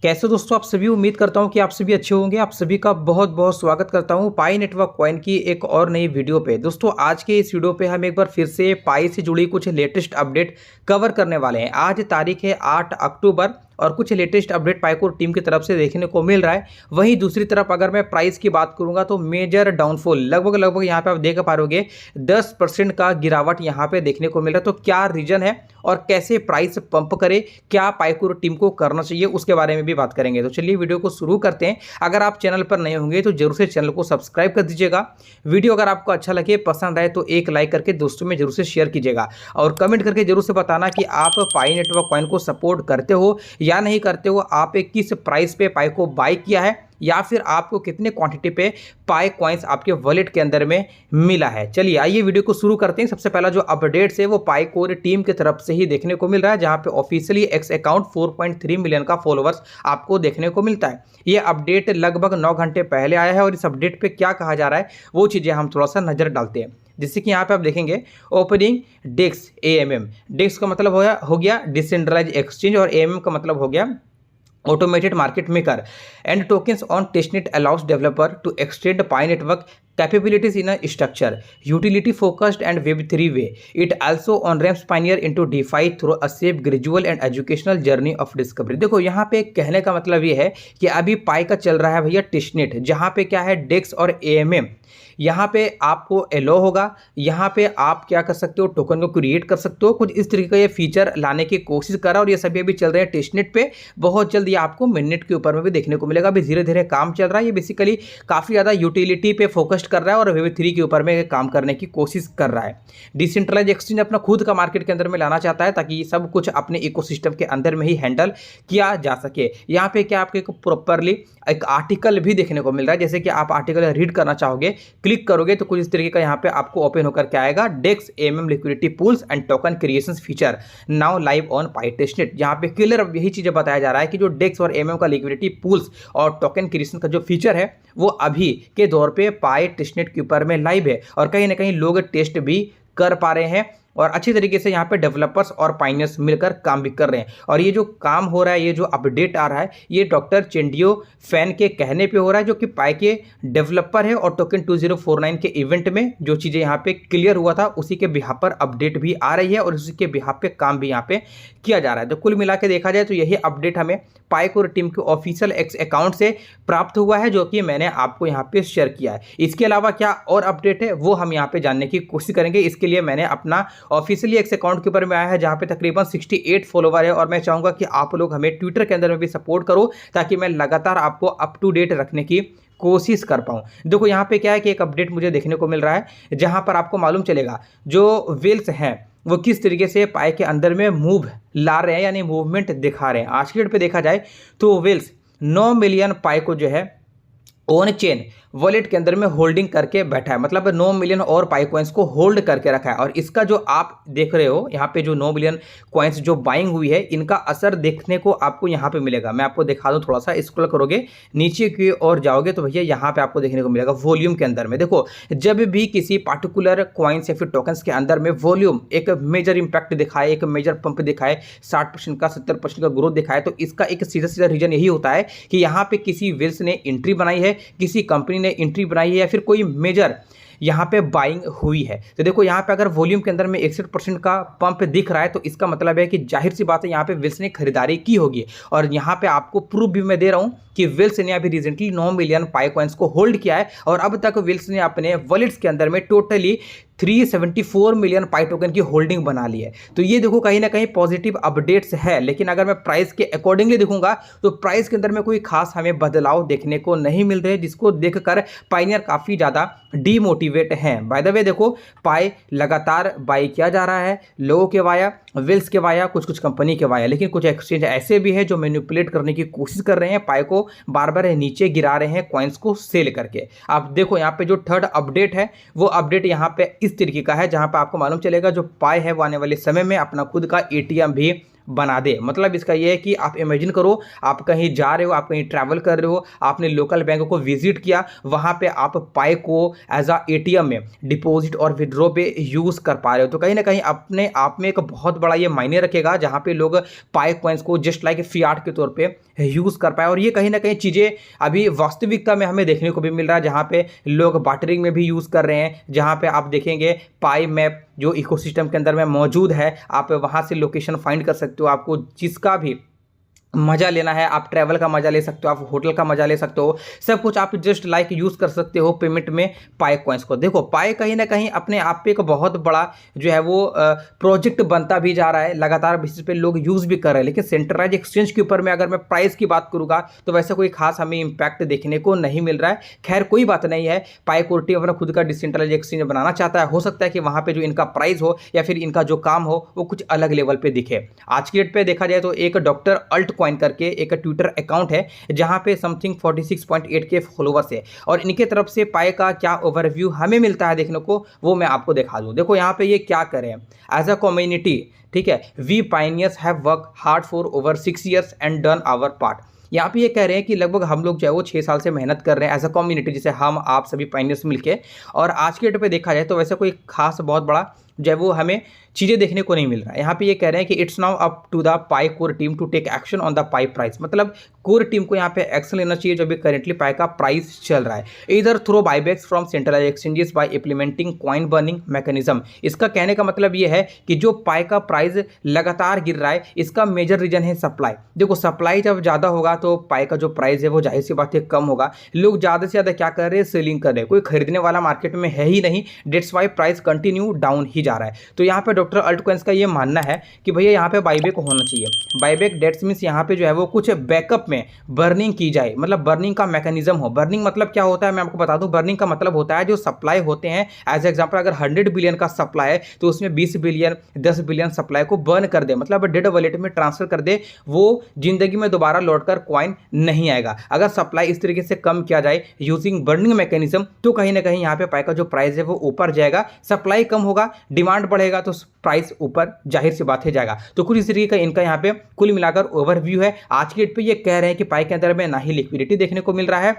कैसे दोस्तों आप सभी। उम्मीद करता हूं कि आप सभी अच्छे होंगे। आप सभी का बहुत बहुत स्वागत करता हूं पाई नेटवर्क कॉइन की एक और नई वीडियो पे। दोस्तों आज के इस वीडियो पे हम एक बार फिर से पाई से जुड़ी कुछ लेटेस्ट अपडेट कवर करने वाले हैं। आज तारीख है 8 अक्टूबर और कुछ लेटेस्ट अपडेट पाईकोर टीम की तरफ से देखने को मिल रहा है। वहीं दूसरी तरफ अगर मैं प्राइस की बात करूंगा तो मेजर डाउनफॉल लगभग यहाँ पे आप देख पा रहे 10% का गिरावट यहाँ पे देखने को मिल रहा है। तो क्या रीजन है और कैसे प्राइस पंप करे, क्या पाईकोर टीम को करना चाहिए, उसके बारे में भी बात करेंगे। तो चलिए वीडियो को शुरू करते हैं। अगर आप चैनल पर नए होंगे तो जरूर से चैनल को सब्सक्राइब कर दीजिएगा। वीडियो अगर आपको अच्छा लगे, पसंद आए तो एक लाइक करके दोस्तों में जरूर से शेयर कीजिएगा और कमेंट करके जरूर से बताना कि आप पाई नेटवर्क कॉइन को सपोर्ट करते हो या नहीं करते हो। आप एक किस प्राइस पे पाई को बाय किया है या फिर आपको कितने क्वांटिटी पे पाई कॉइन्स आपके वॉलेट के अंदर में मिला है। चलिए आइए वीडियो को शुरू करते हैं। सबसे पहला जो अपडेट्स है वो पाईकोर टीम की तरफ से ही देखने को मिल रहा है, जहां पे ऑफिशियली एक्स अकाउंट 4.3 मिलियन का फॉलोअर्स आपको देखने को मिलता है। ये अपडेट लगभग 9 घंटे पहले आया है और इस अपडेट पे क्या कहा जा रहा है वो चीज़ें हम थोड़ा सा नज़र डालते हैं। जैसे कि यहाँ पे आप देखेंगे ओपनिंग डेक्स AMM। डेक्स का मतलब हो गया डिसेंट्रलाइज एक्सचेंज और AMM का मतलब हो गया automated market maker and tokens on testnet allows developer to extend pi network capabilities in a structure utility focused and web3 way. It also on ramps pioneer into DeFi through a safe gradual and educational journey of discovery। देखो यहाँ पे कहने का मतलब ये है कि अभी पाई का चल रहा है भैया टेस्टनेट, जहाँ पे क्या है डेक्स और AMM। यहाँ पे आपको एलो होगा, यहाँ पे आप क्या कर सकते हो, टोकन को क्रिएट कर सकते हो। कुछ इस तरीके का ये फीचर लाने की कोशिश करा और ये सभी अभी चल रहे हैं टेस्टनेट पे। बहुत जल्द ये आपको मिननेट के ऊपर में भी देखने को मिलेगा। अभी धीरे धीरे काम चल रहा है। ये बेसिकली काफ़ी ज़्यादा यूटिलिटी पे फोकस्ड कर रहा है और Web3 के ऊपर में काम करने की कोशिश कर रहा है। डिसेंट्रलाइज एक्सचेंज अपना खुद का मार्केट के अंदर में लाना चाहता है ताकि सब कुछ अपने इकोसिस्टम के अंदर में ही हैंडल किया जा सके। यहाँ पे क्या आपको प्रॉपरली एक आर्टिकल भी देखने को मिल रहा है। जैसे कि आप आर्टिकल रीड करना चाहोगे, क्लिक करोगे तो कुछ इस तरीके का यहाँ पे आपको ओपन होकर के आएगा। डेक्स AMM liquidity pools and token creation feature now live on pi testnet. यहाँ पे क्लियर यही चीजें बताया जा रहा है कि जो डेक्स और AMM का लिक्विडिटी पूल्स और टोकन क्रिएशन का जो फीचर है वो अभी के दौर पे पाई टेस्टनेट के ऊपर में लाइव है और कहीं ना कहीं लोग टेस्ट भी कर पा रहे हैं और अच्छी तरीके से यहाँ पे डेवलपर्स और पाइनियर्स मिलकर काम भी कर रहे हैं। और ये जो काम हो रहा है, ये जो अपडेट आ रहा है, ये डॉक्टर चेंडियो फैन के कहने पे हो रहा है, जो कि पाई के डेवलपर है। और टोकन 2049 के इवेंट में जो चीज़ें यहाँ पे क्लियर हुआ था उसी के बिहाफ पर अपडेट भी आ रही है और उसी के बिहाफ पे काम भी यहाँ पे किया जा रहा है। तो कुल मिला के देखा जाए तो यही अपडेट हमें पाईकोर टीम के ऑफिशियल एक्स अकाउंट से प्राप्त हुआ है, जो कि मैंने आपको यहाँ पे शेयर किया है। इसके अलावा क्या और अपडेट है वो हम यहाँ पे जानने की कोशिश करेंगे। इसके लिए मैंने अपना ऑफिशियली एक्स अकाउंट के ऊपर में आया है, जहाँ पे तकरीबन 68 फॉलोवर है और मैं चाहूँगा कि आप लोग हमें ट्विटर के अंदर में भी सपोर्ट करो ताकि मैं लगातार आपको अप टू डेट रखने की कोशिश कर पाऊँ। देखो यहाँ पे क्या है कि एक अपडेट मुझे देखने को मिल रहा है, जहाँ पर आपको मालूम चलेगा जो वेल्स हैं वो किस तरीके से पाई के अंदर में मूव ला रहे हैं, यानी मूवमेंट दिखा रहे हैं। आज की डेट पे देखा जाए तो वेल्स 9 मिलियन पाई को जो है ऑन चेन वॉलेट के अंदर में होल्डिंग करके बैठा है। मतलब 9 मिलियन और पाई कॉइन्स को होल्ड करके रखा है और इसका जो आप देख रहे हो यहाँ पे जो 9 मिलियन कॉइन्स जो बाइंग हुई है, इनका असर देखने को आपको यहाँ पे मिलेगा। मैं आपको दिखा दूँ, थोड़ा सा स्क्रॉल करोगे नीचे की ओर जाओगे तो भैया यहाँ पे आपको देखने को मिलेगा वॉल्यूम के अंदर में। देखो जब भी किसी पार्टिकुलर कॉइन्स या फिर टोकन्स के अंदर में वॉल्यूम एक मेजर इंपैक्ट दिखाए, एक मेजर पंप दिखाए, 60% का 70% का ग्रोथ दिखाए, तो इसका एक सीधा सीधा रीजन यही होता है कि यहाँ पे किसी वेल्स ने एंट्री बनाई है, किसी कंपनी ने एंट्री बनाई है या फिर कोई मेजर यहाँ पे बाइंग हुई है। तो देखो यहाँ पे अगर वॉल्यूम के अंदर में 61% का पंप दिख रहा है तो इसका मतलब है कि जाहिर सी बात है यहाँ पे वेल्स ने खरीदारी की होगी। और यहाँ पे आपको प्रूफ भी मैं दे रहा हूँ कि वेल्स ने अभी रिसेंटली 9 मिलियन पाई कॉइन्स को होल्ड किया है और अब तक वेल्स ने अपने वॉलेट्स के अंदर में टोटली 374 मिलियन पाई टोकन की होल्डिंग बना ली है। तो ये देखो कहीं ना कहीं पॉजिटिव अपडेट्स है। लेकिन अगर मैं प्राइस के अकॉर्डिंगली देखूंगा तो प्राइस के अंदर में कोई खास हमें बदलाव देखने को नहीं मिल रहे, जिसको देखकर पाइनियर काफ़ी ज़्यादा डीमोटिवेट हैं। बाय द वे देखो पाई लगातार बाई किया जा रहा है, लोगों के वाया, वेल्स के वाया, कुछ कुछ कंपनी के वाया, लेकिन कुछ एक्सचेंज ऐसे भी है जो मैनिपुलेट करने की कोशिश कर रहे हैं, पाई को बार बार नीचे गिरा रहे हैं कॉइन्स को सेल करके। आप देखो यहाँ पे जो थर्ड अपडेट है वो अपडेट यहाँ पे इस तरीके का है, जहाँ पे आपको मालूम चलेगा जो पाई है वो आने वाले समय में अपना खुद का ATM भी बना दे। मतलब इसका यह है कि आप इमेजिन करो, आप कहीं जा रहे हो, आप कहीं ट्रैवल कर रहे हो, आपने लोकल बैंक को विजिट किया, वहां पे आप पाई को एज अ एटीएम में डिपॉजिट और विड्रॉ पे यूज कर पा रहे हो। तो कहीं ना कहीं अपने आप में एक बहुत बड़ा ये मायने रखेगा, जहां पे लोग पाई कॉइन्स को जस्ट लाइक फियाट के तौर पे यूज कर पाए। और ये कहीं ना कहीं चीजें अभी वास्तविकता में हमें देखने को भी मिल रहा है, जहां पे लोग बार्टरिंग में भी यूज कर रहे हैं, जहां पे आप देखेंगे पाई मैप जो इकोसिस्टम के अंदर में मौजूद है, आप वहां से लोकेशन फाइंड कर सकते हो। आपको जिसका भी मजा लेना है, आप ट्रैवल का मजा ले सकते हो, आप होटल का मजा ले सकते हो, सब कुछ आप जस्ट लाइक यूज कर सकते हो पेमेंट में पाई कॉइन्स को। देखो पाई कहीं ना कहीं अपने आप पे एक बहुत बड़ा जो है वो प्रोजेक्ट बनता भी जा रहा है, लगातार बेसिस पे लोग यूज भी कर रहे हैं। लेकिन सेंट्रलाइज एक्सचेंज के ऊपर में अगर मैं प्राइस की बात करूंगा तो वैसे कोई खास हमें इंपैक्ट देखने को नहीं मिल रहा है। खैर कोई बात नहीं है, पाई कोर्टी अपना खुद का डिसेंट्रलाइज एक्सचेंज बनाना चाहता है, हो सकता है कि वहां पे जो इनका प्राइस हो या फिर इनका जो काम हो वो कुछ अलग लेवल पे दिखे। आज की डेट पे देखा जाए तो एक डॉक्टर अल्ट कॉइन करके एक ट्विटर अकाउंट है, जहां पे समथिंग 46.8 के फॉलोवर्स है, और इनके तरफ से पाई का क्या ओवरव्यू हमें मिलता है देखने को, वो मैं आपको दिखा दूं। देखो यहां पे ये क्या करें, एज अ कम्युनिटी, ठीक है, we pioneers have work hard for over 6 years and done our part. यहाँ पे ये कह रहे हैं कि लगभग हम लोग जो है वो 6 साल से मेहनत कर रहे हैं एज अ कम्युनिटी, जिसे हम आप सभी पायनियर्स मिलके। और आज के डेट पे देखा जाए तो वैसे कोई खास बहुत बड़ा जो है वो हमें चीज़ें देखने को नहीं मिल रहा है। यहाँ पे ये कह रहे हैं कि it's now up to the Pi core team to take action on the Pi price. मतलब कोर टीम को यहाँ पे एक्शन लेना चाहिए जो भी करेंटली पाई का प्राइस चल रहा है, इधर through buybacks from centralize exchanges by implementing coin burning mechanism. इसका कहने का मतलब ये है कि जो पाई का प्राइस लगातार गिर रहा है, इसका मेजर रीजन है सप्लाई। देखो सप्लाई जब ज़्यादा होगा तो पाई का जो प्राइस है वो जाहिर सी बात है कम होगा। लोग ज़्यादा से ज़्यादा क्या कर रहे हैं, सेलिंग कर रहे हैं, कोई खरीदने वाला मार्केट में है ही नहीं, that's why price continue down ही जा रहा है। तो यहाँ पे डॉक्टर अल्ट कॉइन्स का ये मानना है कि भैया यहाँ पे बाईबैक होना चाहिए। बाईबैक डेट्स मीन्स यहाँ पे जो है वो कुछ बैकअप में बर्निंग की जाए, मतलब बर्निंग का मैकेनिज्म हो। बर्निंग मतलब क्या होता है मैं आपको बता दूं, बर्निंग का मतलब होता है जो सप्लाई होते हैं, एज एग्जांपल अगर 100 बिलियन का सप्लाई है तो उसमें 20 बिलियन 10 बिलियन सप्लाई को बर्न कर दे, मतलब डेड वॉलेट में ट्रांसफर कर दे, वो जिंदगी में दोबारा लौटकर कॉइन नहीं आएगा। अगर सप्लाई इस तरीके से कम किया जाए यूजिंग बर्निंग मैकेनिज्म, तो कहीं ना कहीं यहाँ पे पाई का जो प्राइस है वो ऊपर जाएगा। सप्लाई कम होगा, डिमांड बढ़ेगा, तो प्राइस ऊपर जाहिर सी बात है जाएगा। तो कुछ इस तरीके का इनका यहाँ पे कुल मिलाकर ओवरव्यू है। आज की डेट पे ये कह रहे हैं कि पाई के अंदर में ना ही लिक्विडिटी देखने को मिल रहा है,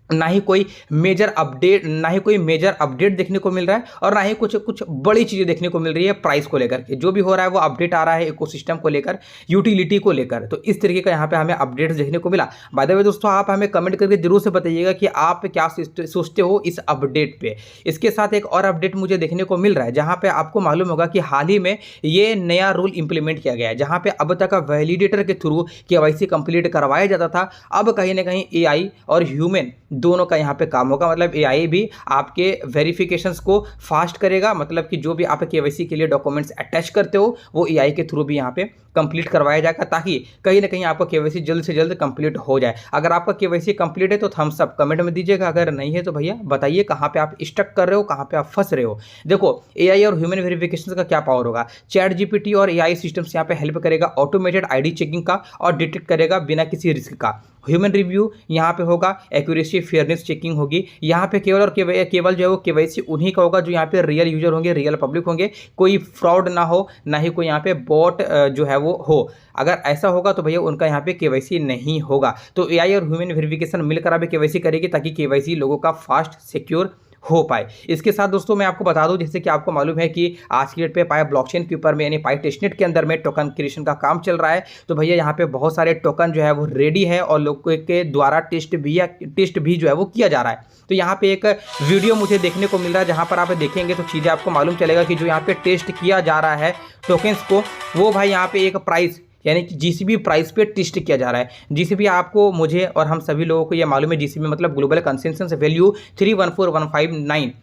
ना ही कोई मेजर अपडेट देखने को मिल रहा है, और ना ही कुछ बड़ी चीज़ें देखने को मिल रही है प्राइस को लेकर के। जो भी हो रहा है वो अपडेट आ रहा है इकोसिस्टम को लेकर, यूटिलिटी को लेकर। तो इस तरीके का यहाँ पे हमें अपडेट्स देखने को मिला। बाय द वे दोस्तों, आप हमें कमेंट करके जरूर से बताइएगा कि आप क्या सोचते हो इस अपडेट पे। इसके साथ एक और अपडेट मुझे देखने को मिल रहा है, जहाँ पे आपको मालूम होगा कि हाल ही में ये नया रूल इंप्लीमेंट किया गया है, जहाँ पे अब तक वैलिडेटर के थ्रू KYC कंप्लीट करवाया जाता था। अब कहीं ना कहीं AI और ह्यूमन दोनों का यहाँ पे काम होगा, मतलब AI भी आपके वेरिफिकेशंस को फास्ट करेगा, मतलब कि जो भी आप KYC के लिए डॉक्यूमेंट्स अटैच करते हो वो AI के थ्रू भी यहाँ पे कंप्लीट करवाया जाएगा, ताकि कहीं ना कहीं आपका KYC जल्द से जल्द कंप्लीट हो जाए। अगर आपका KYC कंप्लीट है तो थम्स अप कमेंट में दीजिएगा, अगर नहीं है तो भैया बताइए कहाँ पे आप स्टक कर रहे हो, कहाँ पे आप फंस रहे हो। देखो AI और ह्यूमन वेरिफिकेशन का क्या पावर होगा, ChatGPT और AI सिस्टम्स यहाँ पे हेल्प करेगा ऑटोमेटेड ID चेकिंग का, और डिटेक्ट करेगा बिना किसी रिस्क का। ह्यूमन रिव्यू यहाँ पे होगा, एक्यूरेसी फेयरनेस चेकिंग होगी यहाँ पे केवल और केवल जो है वो KYC उन्हीं का होगा जो यहाँ पे रियल यूजर होंगे, रियल पब्लिक होंगे, कोई फ्रॉड ना हो, ना ही कोई यहाँ पे बॉट जो है वो हो। अगर ऐसा होगा तो भैया उनका यहाँ पे KYC नहीं होगा। तो AI और ह्यूमन वेरिफिकेशन मिलकर आप KYC करेगी, ताकि KYC लोगों का फास्ट सिक्योर हो पाए। इसके साथ दोस्तों मैं आपको बता दूं, जैसे कि आपको मालूम है कि आज की डेट पे पाई ब्लॉकचेन के ऊपर में यानी पाई टेस्टनेट के अंदर में टोकन क्रिएशन का काम चल रहा है। तो भैया यहाँ पे बहुत सारे टोकन जो है वो रेडी है, और लोगों के द्वारा टेस्ट भी जो है वो किया जा रहा है। तो यहाँ पे एक वीडियो मुझे देखने को मिल रहा है, जहाँ पर आप देखेंगे तो चीज़ें आपको मालूम चलेगा कि जो यहाँ पे टेस्ट किया जा रहा है टोकन्स को, वो भाई यहाँ पे एक प्राइस यानी कि GCB प्राइस पे टेस्ट किया जा रहा है। GCB आपको, मुझे और हम सभी लोगों को ये मालूम है, GCB मतलब ग्लोबल कंसेंसस वैल्यू $314,159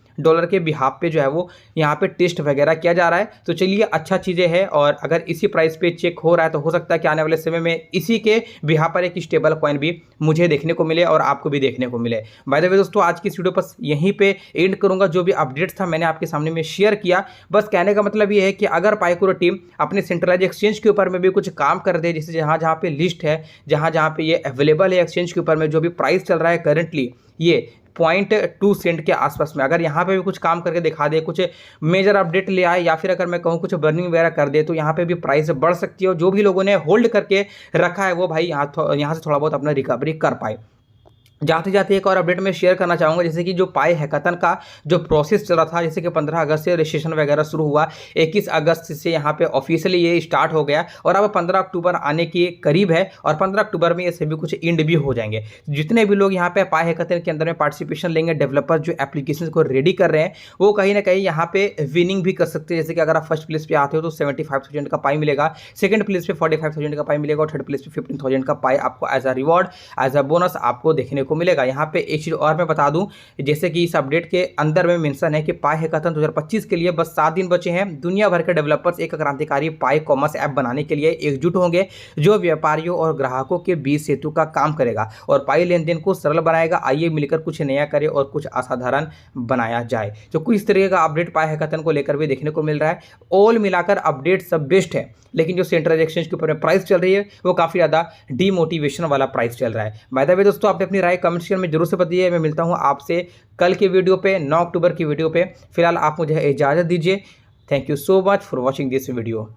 के बिहाफ पे जो है वो यहाँ पे टेस्ट वगैरह किया जा रहा है। तो चलिए अच्छा चीज़ें हैं, और अगर इसी प्राइस पे चेक हो रहा है तो हो सकता है कि आने वाले समय में इसी के बिहाफ पर एक स्टेबल कॉइन भी मुझे देखने को मिले और आपको भी देखने को मिले। बाय द वे दोस्तों, आज की इस वीडियो बस यहीं पे एंड करूंगा। जो भी अपडेट्स था मैंने आपके सामने में शेयर किया। बस कहने का मतलब ये है कि अगर पाईकोर टीम अपने सेंट्रलाइज एक्सचेंज के ऊपर में भी कुछ काम कर दे, जैसे जहाँ जहाँ पे लिस्ट है, जहाँ जहाँ पे ये अवेलेबल है एक्सचेंज के ऊपर में, जो भी प्राइस चल रहा है करेंटली, ये 0.2 सेंट के आसपास में। अगर यहाँ पे भी कुछ काम करके दिखा दे, कुछ मेजर अपडेट ले आए, या फिर अगर मैं कहूँ कुछ बर्निंग वगैरह कर दे, तो यहाँ पे भी प्राइस बढ़ सकती है। और जो भी लोगों ने होल्ड करके रखा है वो भाई यहाँ से थोड़ा बहुत अपना रिकवरी कर पाए। जाते जाते एक और अपडेट में शेयर करना चाहूँगा, जैसे कि जो पाई हैकाथन का जो प्रोसेस चला था, जैसे कि 15 अगस्त से रजिस्ट्रेशन वगैरह शुरू हुआ, 21 अगस्त से यहाँ पे ऑफिशियली ये स्टार्ट हो गया और अब 15 अक्टूबर आने के करीब है और 15 अक्टूबर में ये सभी कुछ एंड भी हो जाएंगे। जितने भी लोग यहाँ पे पाई हैकाथन के अंदर में पार्टिसिपेशन लेंगे, डेवलपर जो एप्लीकेशन को रेडी कर रहे हैं, वो कहीं ना कहीं यहाँ पे विनिंग भी कर सकते हैं। जैसे कि अगर आप फर्स्ट प्लेस पे आते हो तो 75,000 का पाई मिलेगा, सेकंड प्लेस पे 45,000 का पाई मिलेगा और थर्ड प्लेस पे 15,000 का पाई आपको as a reward, as a bonus आपको देखने को मिलेगा। यहाँ पे एक चीज और मैं बता दूं, जैसे कि इस अपडेट के अंदर में मेंशन है कि पाई हैकाथन 2025 के लिए बस 7 दिन बचे हैं। दुनिया भर के डेवलपर्स एक क्रांतिकारी पाई कॉमर्स ऐप बनाने के लिए एकजुट होंगे, जो व्यापारियों और ग्राहकों के बीच सेतु का काम करेगा और पाई लेन देन को सरल बनाएगा। आइए मिलकर कुछ नया करें और कुछ असाधारण बनाया जाए। तो कुछ इस तरीके का अपडेट पाई हैकाथन को लेकर भी देखने को मिल रहा है। ऑल मिलाकर अपडेट सब बेस्ट है, लेकिन जो सेंट्रल एक्सचेंज के ऊपर में प्राइस चल रही है वो काफ़ी ज़्यादा डीमोटिवेशन वाला प्राइस चल रहा है। बाय द वे दोस्तों, आपने अपनी राय कमेंट सेक्शन में जरूर से बताइए। मैं मिलता हूँ आपसे कल के वीडियो पे, 9 अक्टूबर की वीडियो पे। फिलहाल आप मुझे इजाज़त दीजिए। Thank you so much for watching this video.